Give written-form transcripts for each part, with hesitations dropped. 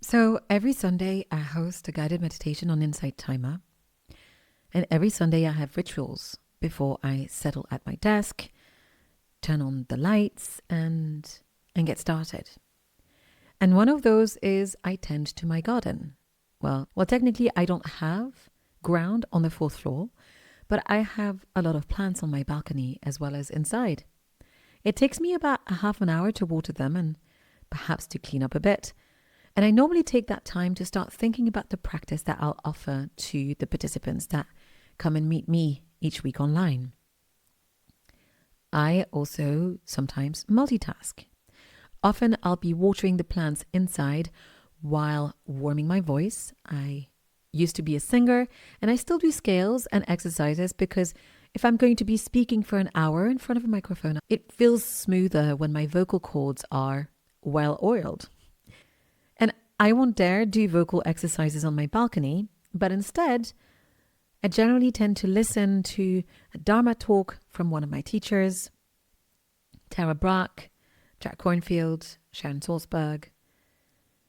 So every Sunday, I host a guided meditation on Insight Timer. And every Sunday, I have rituals before I settle at my desk, turn on the lights, and get started. And one of those is I tend to my garden. Well, technically, I don't have ground on the fourth floor, but I have a lot of plants on my balcony as well as inside. It takes me about a half an hour to water them and perhaps to clean up a bit. And I normally take that time to start thinking about the practice that I'll offer to the participants that come and meet me each week online. I also sometimes multitask. Often I'll be watering the plants inside while warming my voice. I used to be a singer and I still do scales and exercises because if I'm going to be speaking for an hour in front of a microphone, it feels smoother when my vocal cords are well oiled. And I won't dare do vocal exercises on my balcony, but instead, I generally tend to listen to a Dharma talk from one of my teachers, Tara Brach, Jack Kornfield, Sharon Salzberg.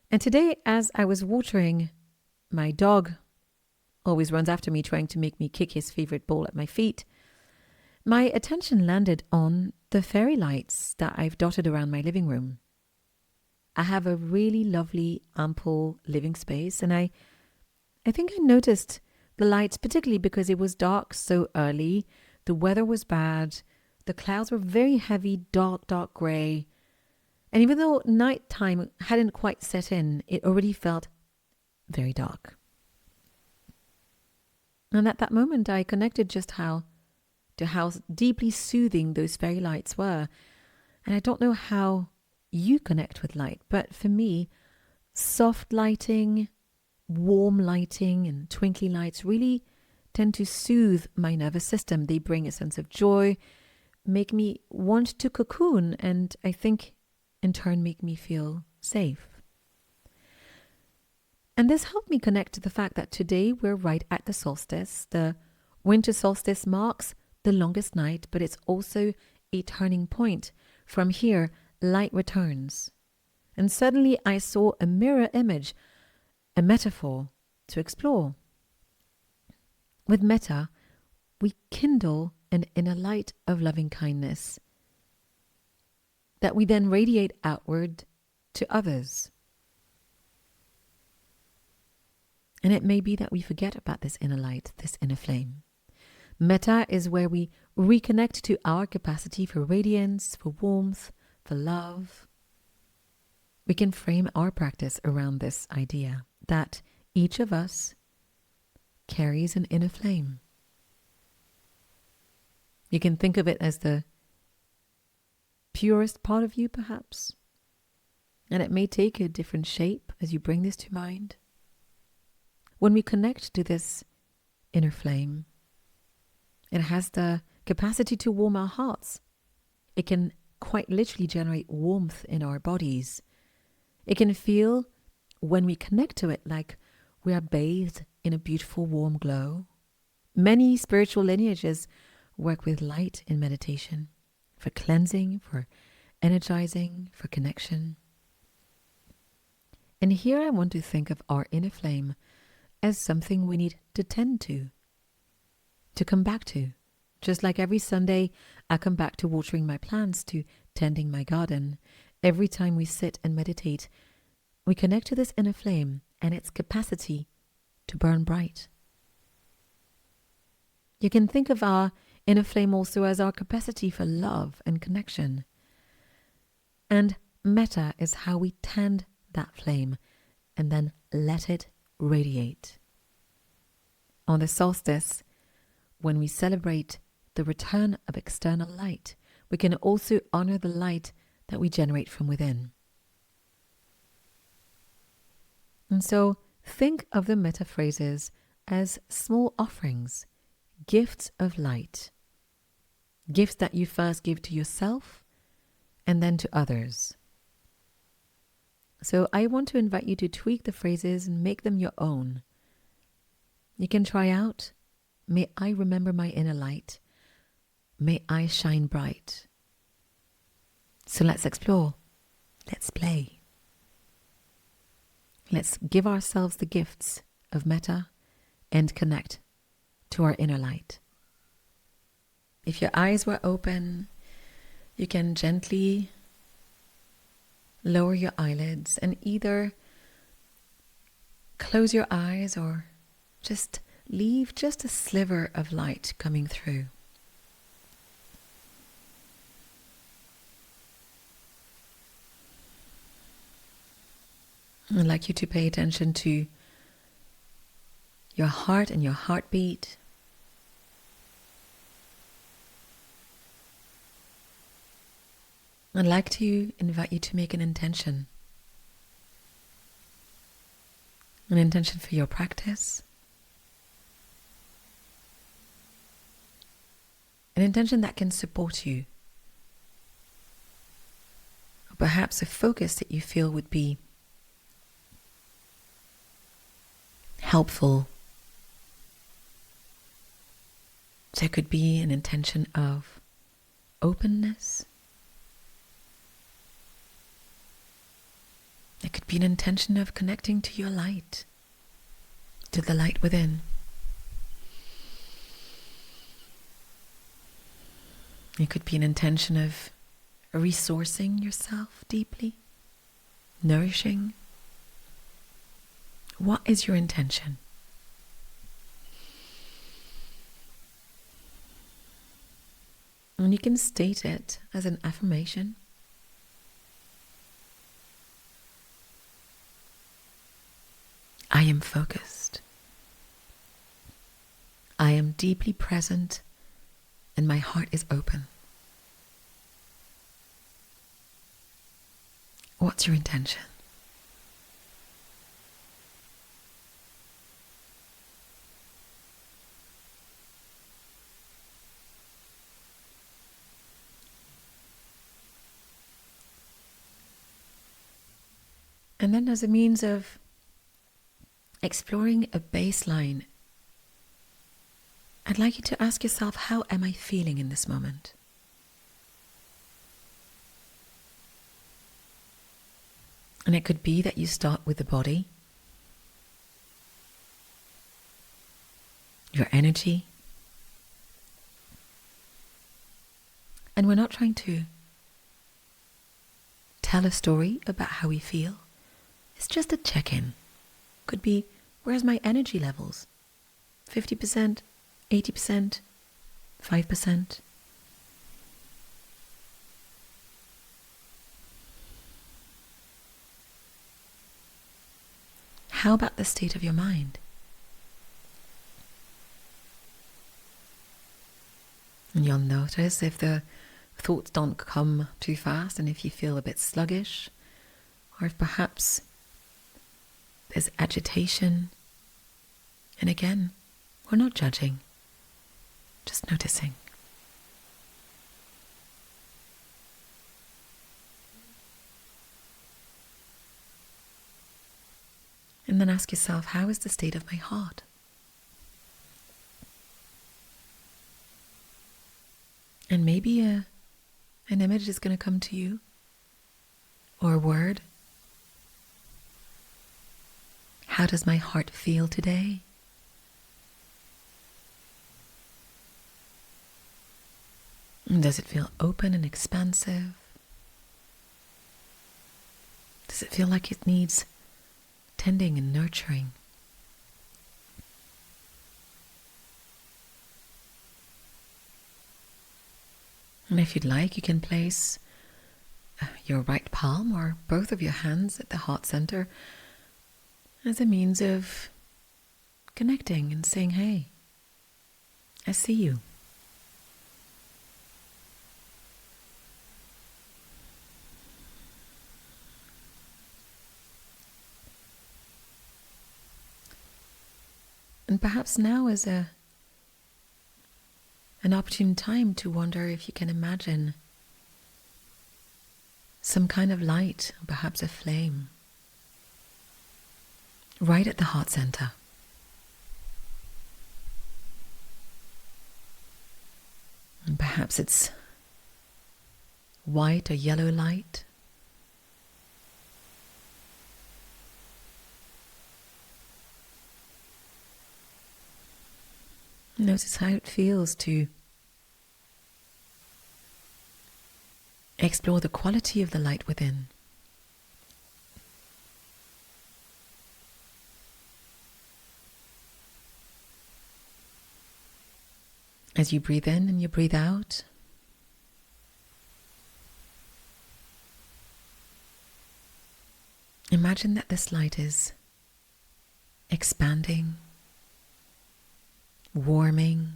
And today, as I was watering, my dog always runs after me trying to make me kick his favorite ball at my feet. My attention landed on the fairy lights that I've dotted around my living room. I have a really lovely, ample living space, and I think I noticed the lights, particularly because it was dark so early, the weather was bad, the clouds were very heavy, dark grey, and even though nighttime hadn't quite set in, it already felt very dark. And at that moment, I connected just how deeply soothing those fairy lights were. And I don't know how you connect with light, but for me, soft lighting, warm lighting, and twinkly lights really tend to soothe my nervous system. They bring a sense of joy, make me want to cocoon, and I think in turn make me feel safe. And this helped me connect to the fact that today we're right at the solstice. The winter solstice marks the longest night, but it's also a turning point. From here, light returns. And suddenly I saw a mirror image, a metaphor to explore. With Metta, we kindle an inner light of loving kindness that we then radiate outward to others. And it may be that we forget about this inner light, this inner flame. Metta is where we reconnect to our capacity for radiance, for warmth, for love. We can frame our practice around this idea that each of us carries an inner flame. You can think of it as the purest part of you, perhaps. And it may take a different shape as you bring this to mind. When we connect to this inner flame, it has the capacity to warm our hearts. It can quite literally generate warmth in our bodies. It can feel, when we connect to it, like we are bathed in a beautiful warm glow. Many spiritual lineages work with light in meditation for cleansing, for energizing, for connection. And here I want to think of our inner flame as something we need to tend to come back to. Just like every Sunday, I come back to watering my plants, to tending my garden. Every time we sit and meditate, we connect to this inner flame and its capacity to burn bright. You can think of our inner flame also as our capacity for love and connection. And Metta is how we tend that flame and then let it radiate. On the solstice, when we celebrate the return of external light, we can also honor the light that we generate from within. And so think of the Metta phrases as small offerings, gifts of light, gifts that you first give to yourself and then to others. So I want to invite you to tweak the phrases and make them your own. You can try out, may I remember my inner light, may I shine bright. So let's explore, let's play. let's give ourselves the gifts of Metta and connect to our inner light. If your eyes were open, you can gently lower your eyelids and either close your eyes or just leave just a sliver of light coming through. I'd like you to pay attention to your heart and your heartbeat. I'd like to invite you to make an intention for your practice, an intention that can support you, or perhaps a focus that you feel would be helpful. So it could be an intention of openness. It could be an intention of connecting to your light, to the light within. It could be an intention of resourcing yourself deeply, nourishing. What is your intention? And you can state it as an affirmation. I am focused. I am deeply present and my heart is open. What's your intention? And then as a means of exploring a baseline, I'd like you to ask yourself, how am I feeling in this moment? And it could be that you start with the body, your energy. And we're not trying to tell a story about how we feel. It's just a check-in. Could be, where's my energy levels? 50%, 80%, 5%. How about the state of your mind? And you'll notice if the thoughts don't come too fast and if you feel a bit sluggish, or if perhaps there's agitation. And again, we're not judging, just noticing. And then ask yourself, how is the state of my heart? And maybe an image is going to come to you, or a word. How does my heart feel today? Does it feel open and expansive? Does it feel like it needs tending and nurturing? And if you'd like, you can place your right palm or both of your hands at the heart center as a means of connecting and saying, hey, I see you. And perhaps now is an opportune time to wonder if you can imagine some kind of light, perhaps a flame, right at the heart center. And perhaps it's white or yellow light. Notice how it feels to explore the quality of the light within. As you breathe in and you breathe out, imagine that this light is expanding, warming,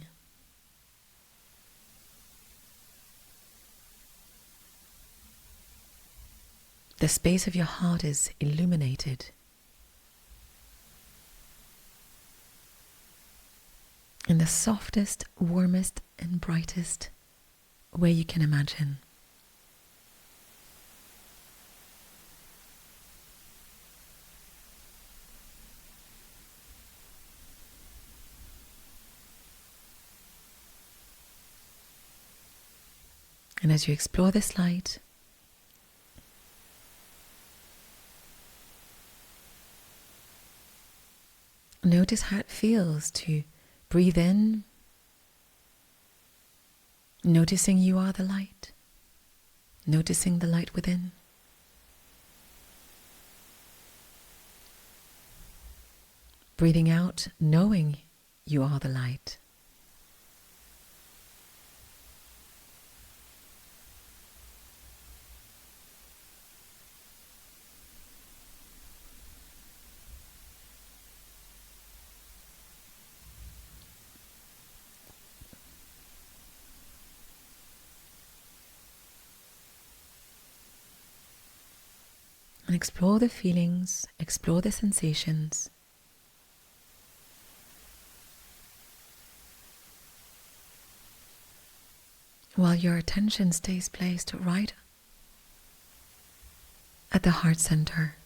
the space of your heart is illuminated. In the softest, warmest, and brightest way you can imagine. And as you explore this light, notice how it feels to breathe in, noticing you are the light, noticing the light within. Breathing out, knowing you are the light. And explore the feelings, explore the sensations. While your attention stays placed right at the heart center.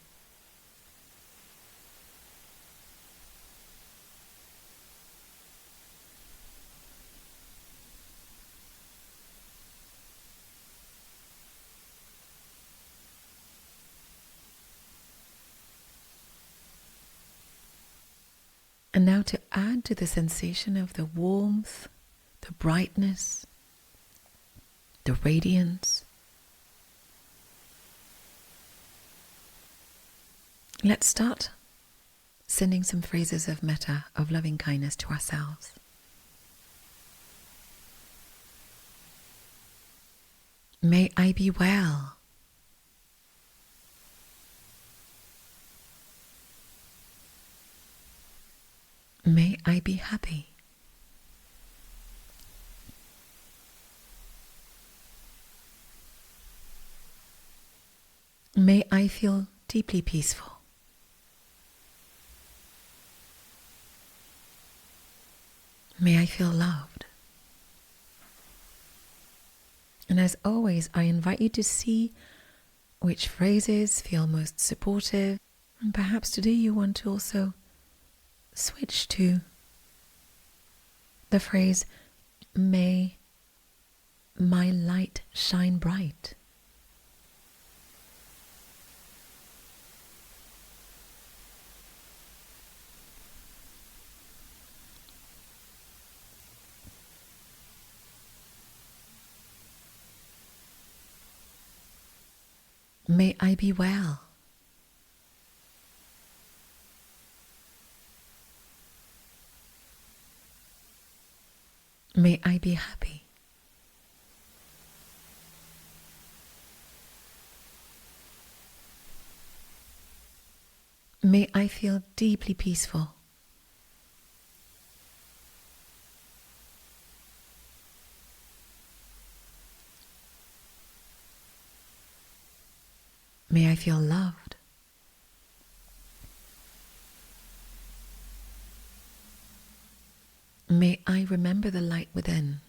And now to add to the sensation of the warmth, the brightness, the radiance, let's start sending some phrases of metta, of loving kindness to ourselves. May I be well. May I be happy. May I feel deeply peaceful. May I feel loved. And as always, I invite you to see which phrases feel most supportive. And perhaps today you want to also switch to the phrase, may my light shine bright. May I be well. May I be happy. May I feel deeply peaceful. May I feel loved. May I remember the light within.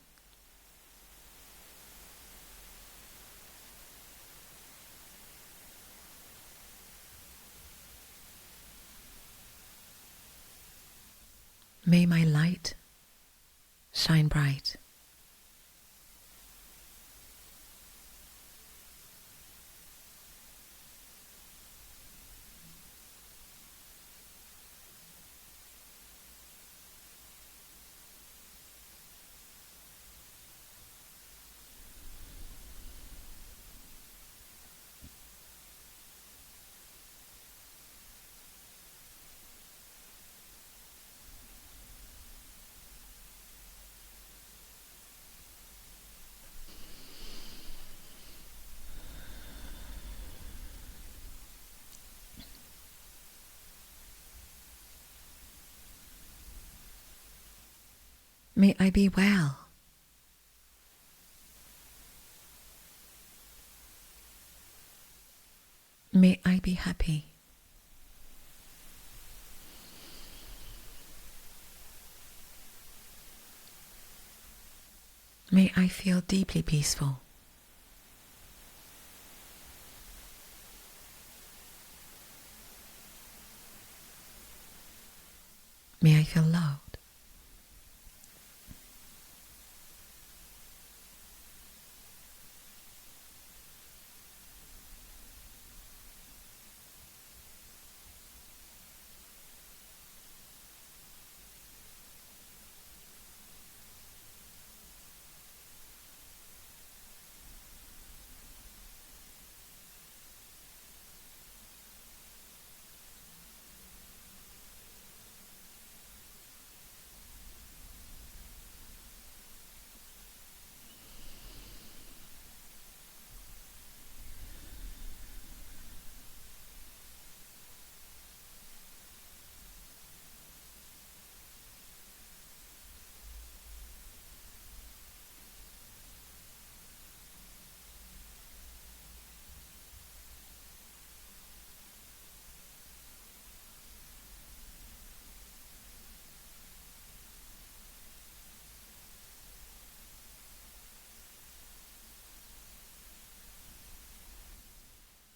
May my light shine bright. May I be well. May I be happy. May I feel deeply peaceful. May I feel loved.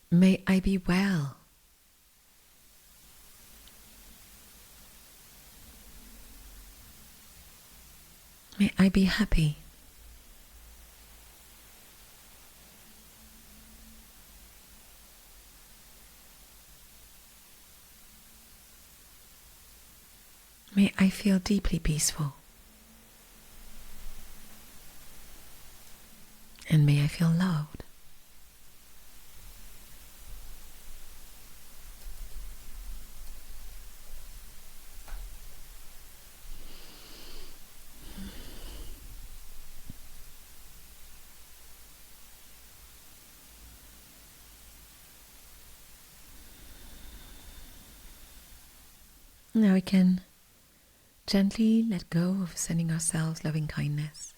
May I be well. May I be happy. May I feel deeply peaceful. And may I feel loved. Now we can gently let go of sending ourselves loving kindness.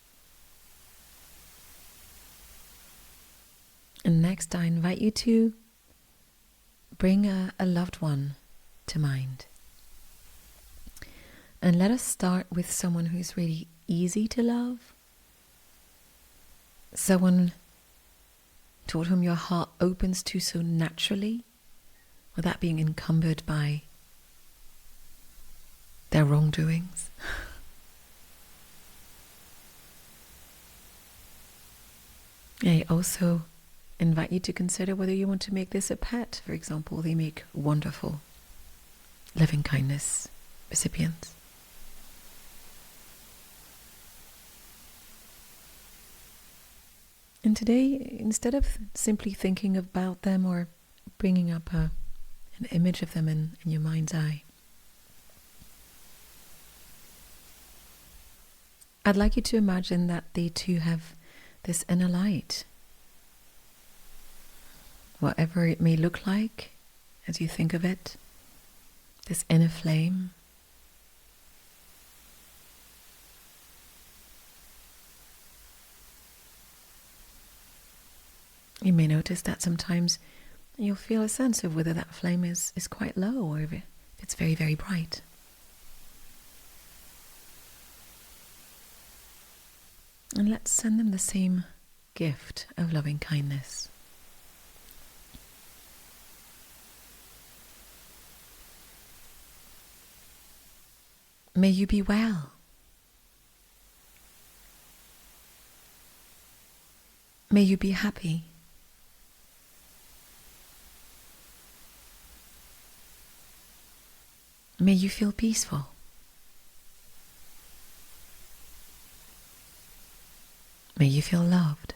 And next, I invite you to bring a loved one to mind. And let us start with someone who's really easy to love. Someone toward whom your heart opens to so naturally, without being encumbered by their wrongdoings. I also invite you to consider whether you want to make this a pet. For example, they make wonderful loving kindness recipients. And today, instead of simply thinking about them or bringing up an image of them in your mind's eye, I'd like you to imagine that they too have this inner light. Whatever it may look like as you think of it, this inner flame. You may notice that sometimes you'll feel a sense of whether that flame is quite low or if it's very, very bright. And let's send them the same gift of loving kindness. May you be well. May you be happy. May you feel peaceful. May you feel loved.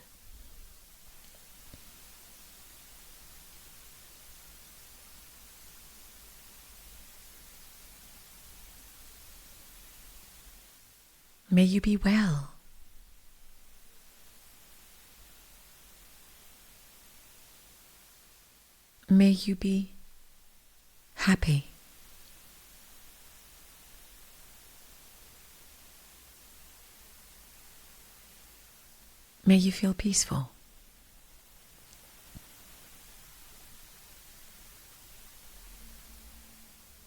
May you be well. May you be happy. May you feel peaceful.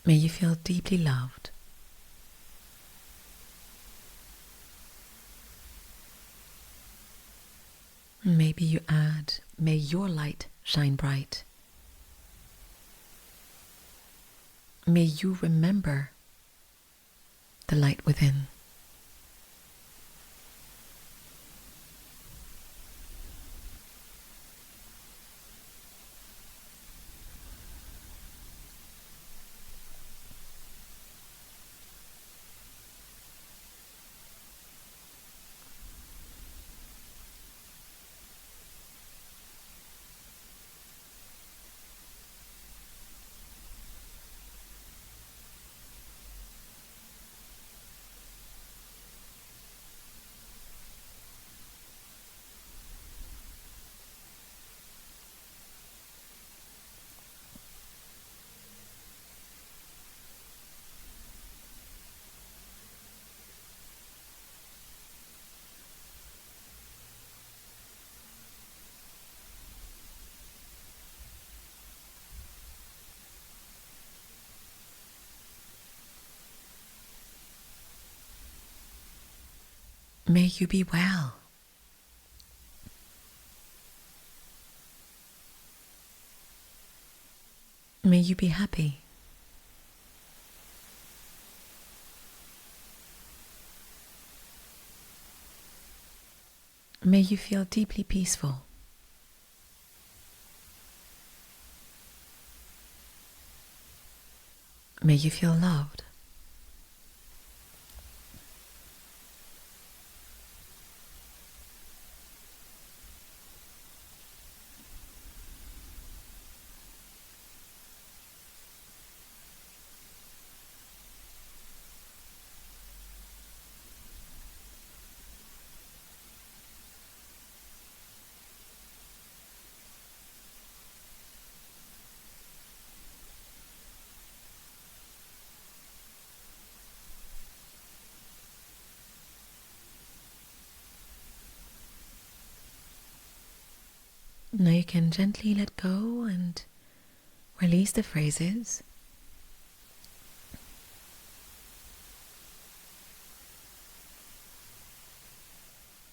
May you feel deeply loved. Maybe you add, may your light shine bright. May you remember the light within. May you be well. May you be happy. May you feel deeply peaceful. May you feel loved. Now you can gently let go and release the phrases.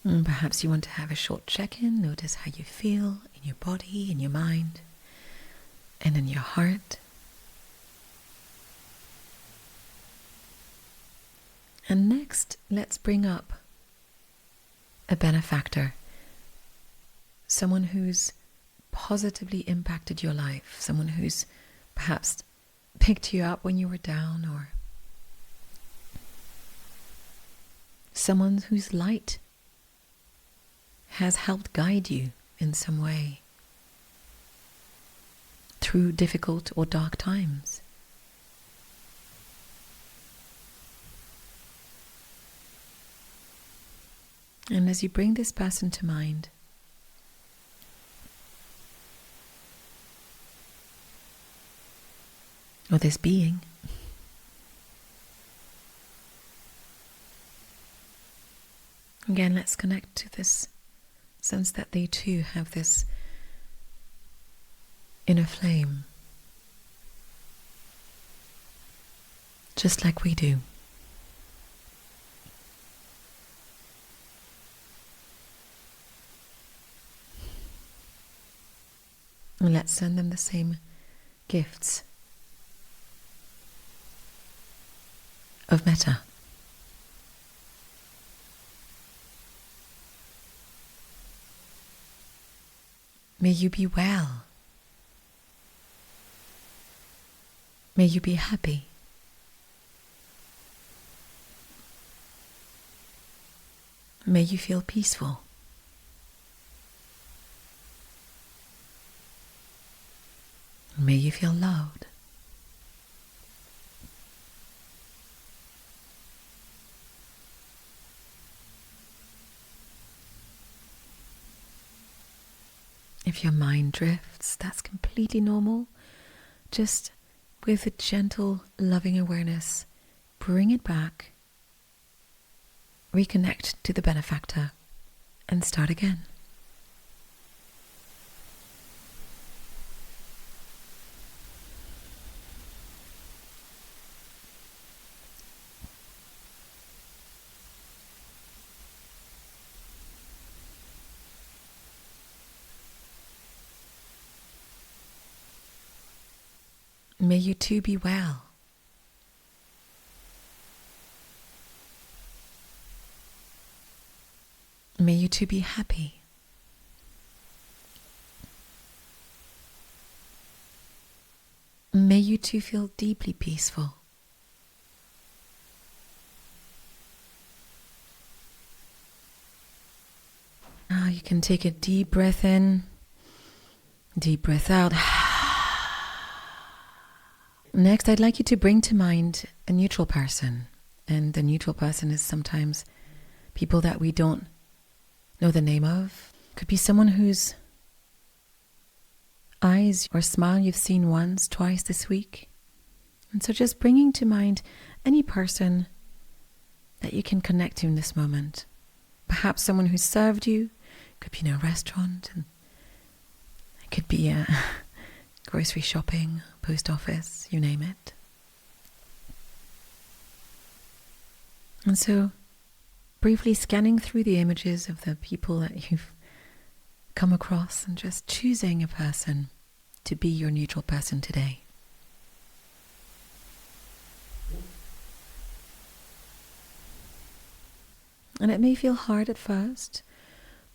And perhaps you want to have a short check-in. Notice how you feel in your body, in your mind, and in your heart. And next, let's bring up a benefactor. Someone who's positively impacted your life. Someone who's perhaps picked you up when you were down, or someone whose light has helped guide you in some way through difficult or dark times. And as you bring this person to mind, or this being, again, let's connect to this sense that they too have this inner flame, just like we do. And let's send them the same gifts of Metta. May you be well. May you be happy. May you feel peaceful. May you feel loved. If your mind drifts, that's completely normal. Just with a gentle, loving awareness, bring it back, reconnect to the benefactor, and start again. May you too be well. May you too be happy. May you too feel deeply peaceful. Now you can take a deep breath in, deep breath out. Next, I'd like you to bring to mind a neutral person. And the neutral person is sometimes people that we don't know the name of. Could be someone whose eyes or smile you've seen once, twice this week. And so just bringing to mind any person that you can connect to in this moment. Perhaps someone who served you. Could be in a restaurant. And it could be grocery shopping, post office, you name it. And so briefly scanning through the images of the people that you've come across and just choosing a person to be your neutral person today. And it may feel hard at first,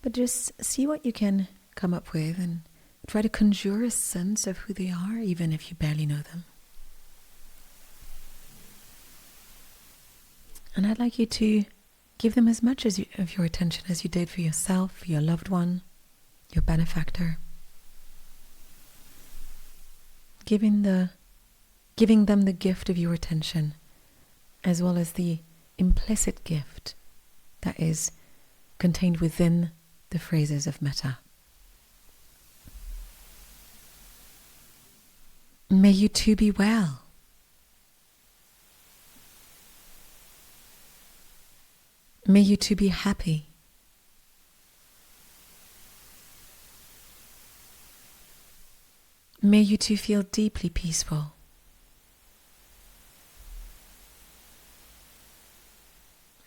but just see what you can come up with and try to conjure a sense of who they are, even if you barely know them. And I'd like you to give them as much of your attention as you did for yourself, for your loved one, your benefactor. Giving them the gift of your attention, as well as the implicit gift that is contained within the phrases of Metta. May you too be well. May you too be happy. May you too feel deeply peaceful.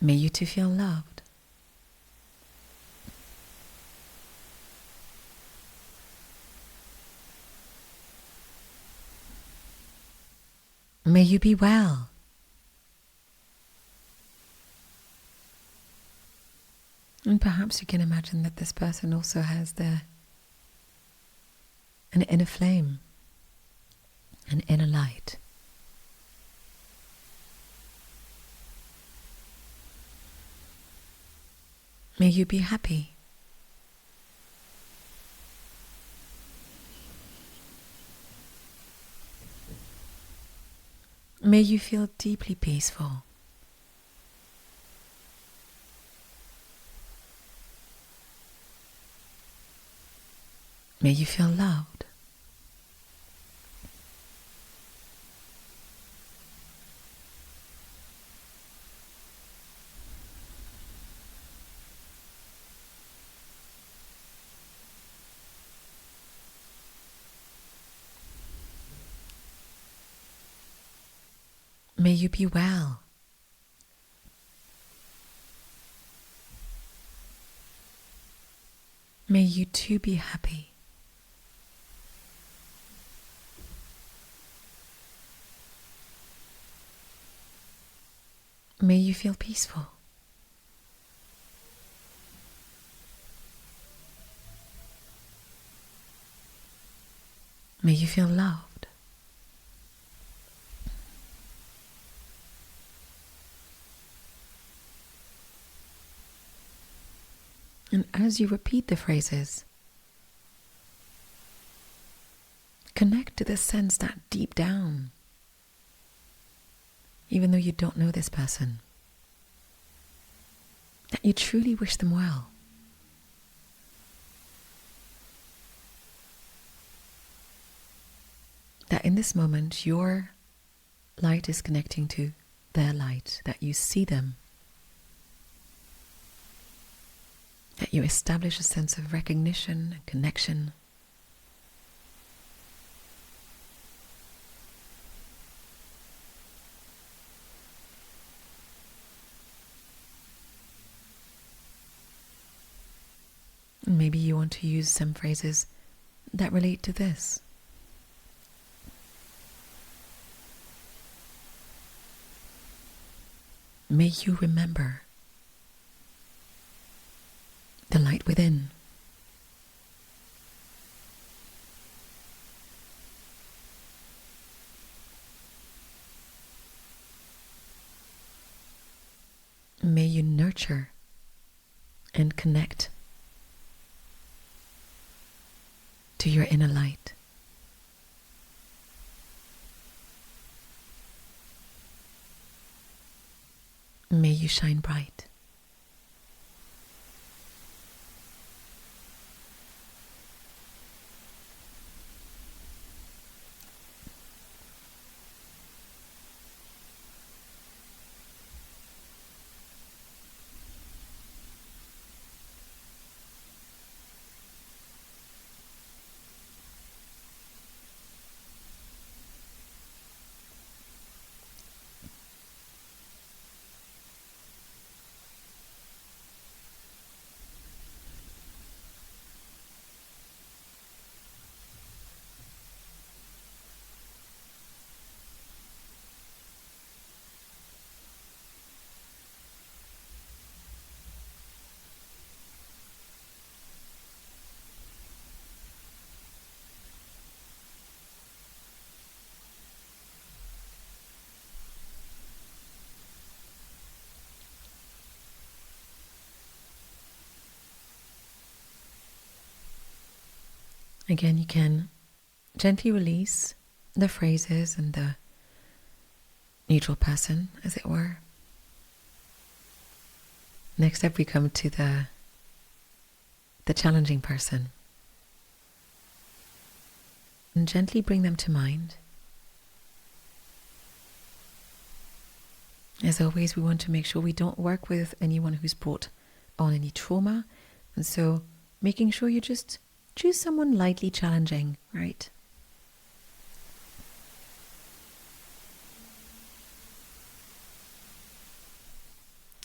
May you too feel loved. May you be well. And perhaps you can imagine that this person also has an inner flame, an inner light. May you be happy. May you feel deeply peaceful. May you feel loved. May you be well. May you too be happy. May you feel peaceful. May you feel loved. And as you repeat the phrases, connect to the sense that deep down, even though you don't know this person, that you truly wish them well. That in this moment, your light is connecting to their light, that you see them, that you establish a sense of recognition and connection. And maybe you want to use some phrases that relate to this. May you remember the light within. May you nurture and connect to your inner light. May you shine bright. Again, you can gently release the phrases and the neutral person, as it were. Next up, we come to the challenging person. And gently bring them to mind. As always, we want to make sure we don't work with anyone who's brought on any trauma. And so making sure you just choose someone lightly challenging, right?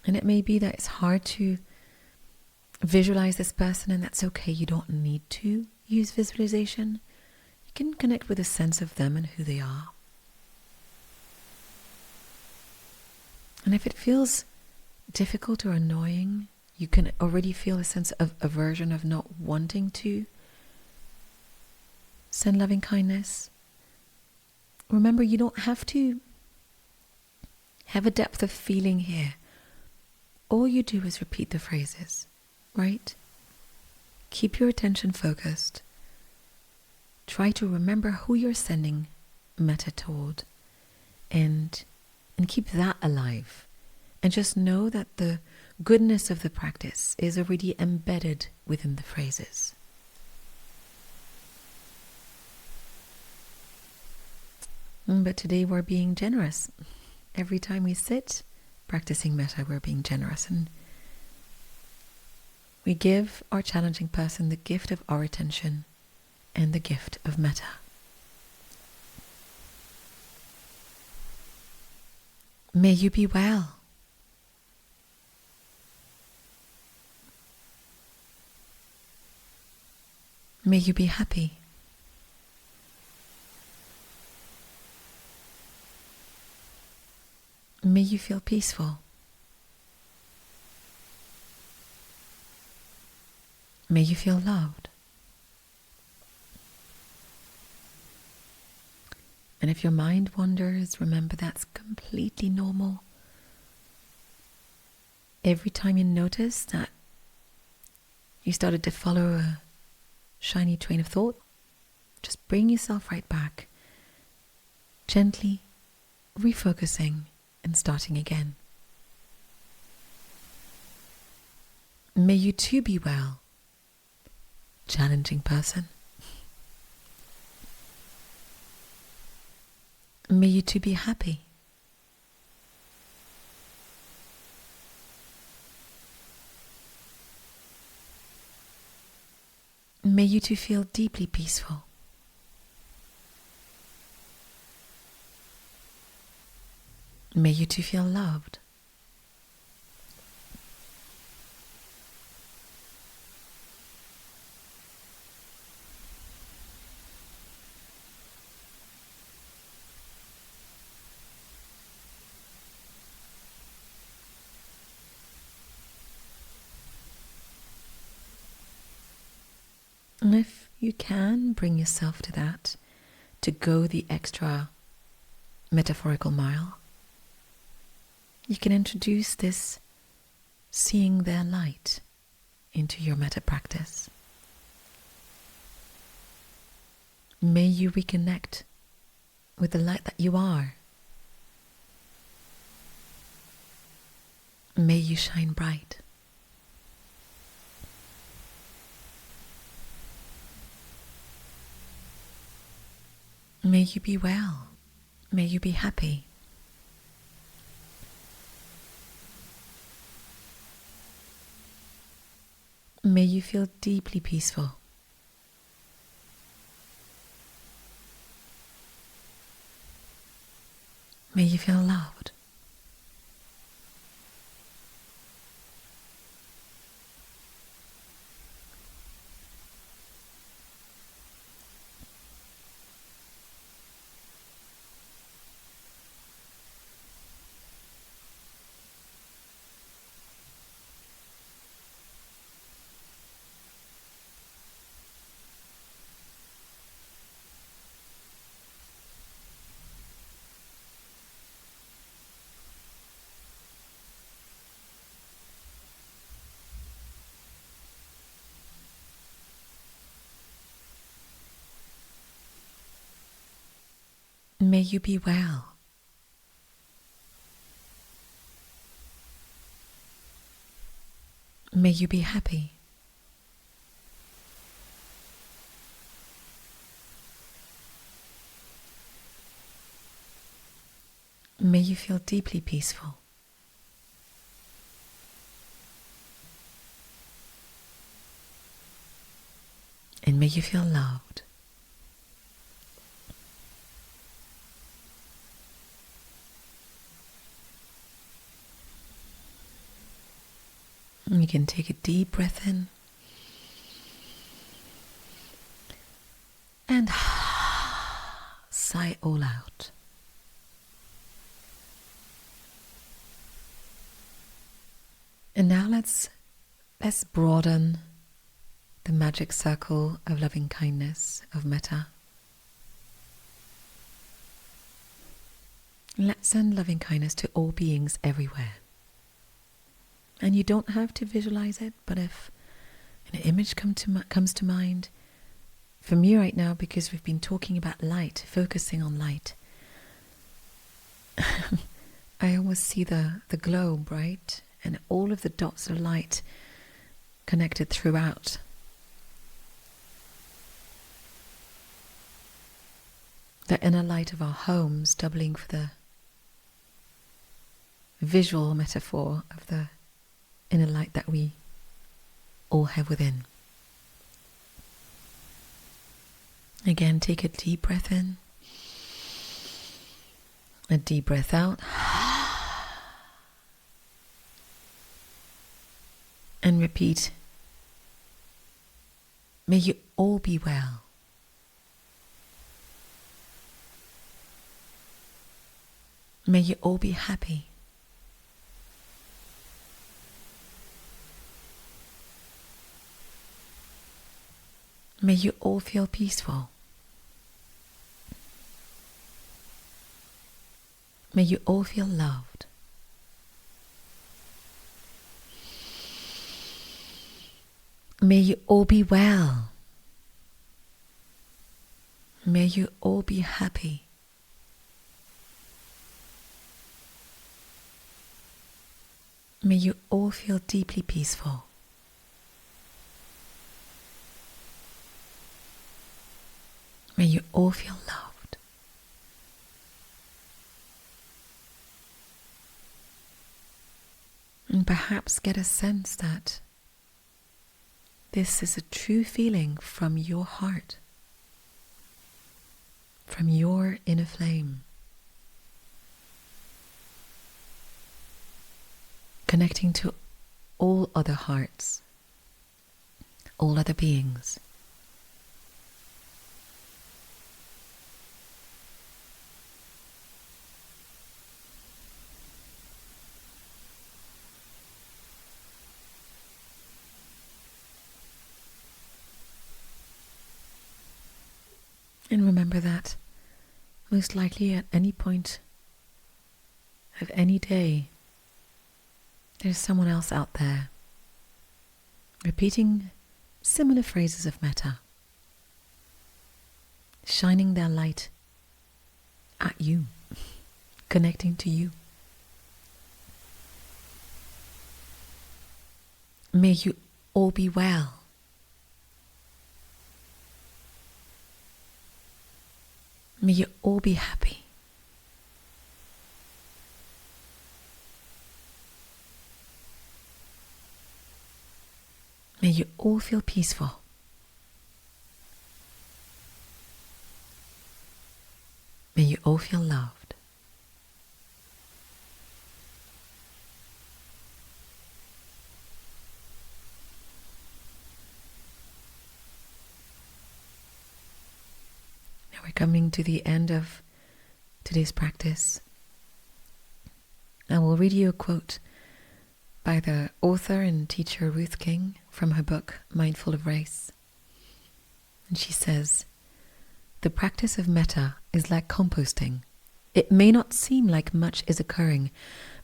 And it may be that it's hard to visualize this person, and that's okay. You don't need to use visualization. You can connect with a sense of them and who they are. And if it feels difficult or annoying, you can already feel a sense of aversion, of not wanting to send loving kindness. Remember, you don't have to have a depth of feeling here. All you do is repeat the phrases, right? Keep your attention focused. Try to remember who you're sending metta toward, and keep that alive. And just know that the goodness of the practice is already embedded within the phrases. But today we're being generous. Every time we sit practicing metta, we're being generous, and we give our challenging person the gift of our attention and the gift of metta. May you be well. May you be happy. May you feel peaceful. May you feel loved. And if your mind wanders, remember that's completely normal. Every time you notice that you started to follow a shiny train of thought, just bring yourself right back, gently refocusing and starting again. May you too be well, challenging person. May you too be happy. May you too feel deeply peaceful. May you too feel loved. And if you can, bring yourself to that, to go the extra metaphorical mile. You can introduce this seeing their light into your metta practice. May you reconnect with the light that you are. May you shine bright. May you be well. May you be happy. May you feel deeply peaceful. May you feel loved. May you be well. May you be happy. May you feel deeply peaceful. And may you feel loved. And you can take a deep breath in and sigh all out. And now let's broaden the magic circle of loving kindness, of metta. Let's send loving kindness to all beings everywhere. And you don't have to visualize it, but if an image comes to mind, for me right now, because we've been talking about light, focusing on light, I always see the globe, right? And all of the dots of light connected throughout. The inner light of our homes, doubling for the visual metaphor of the inner light that we all have within. Again, take a deep breath in, a deep breath out, and repeat, may you all be well. May you all be happy. May you all feel peaceful. May you all feel loved. May you all be well. May you all be happy. May you all feel deeply peaceful. May you all feel loved. And perhaps get a sense that This is a true feeling from your heart, from your inner flame, connecting to all other hearts, all other beings. And remember that most likely at any point of any day, there's someone else out there repeating similar phrases of metta, shining their light at you, connecting to you. May you all be well. May you all be happy. May you all feel peaceful. May you all feel loved. Now we're coming to the end of today's practice. I will read you a quote by the author and teacher Ruth King from her book, Mindful of Race. And she says, "The practice of metta is like composting. It may not seem like much is occurring,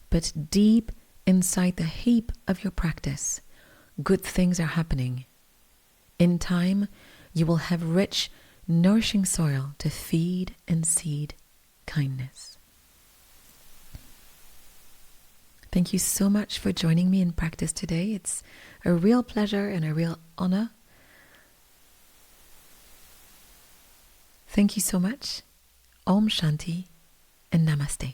but deep inside the heap of your practice, good things are happening. In time, you will have rich, nourishing soil to feed and seed kindness." Thank you so much for joining me in practice today. It's a real pleasure and a real honor. Thank you so much. Om Shanti and Namaste.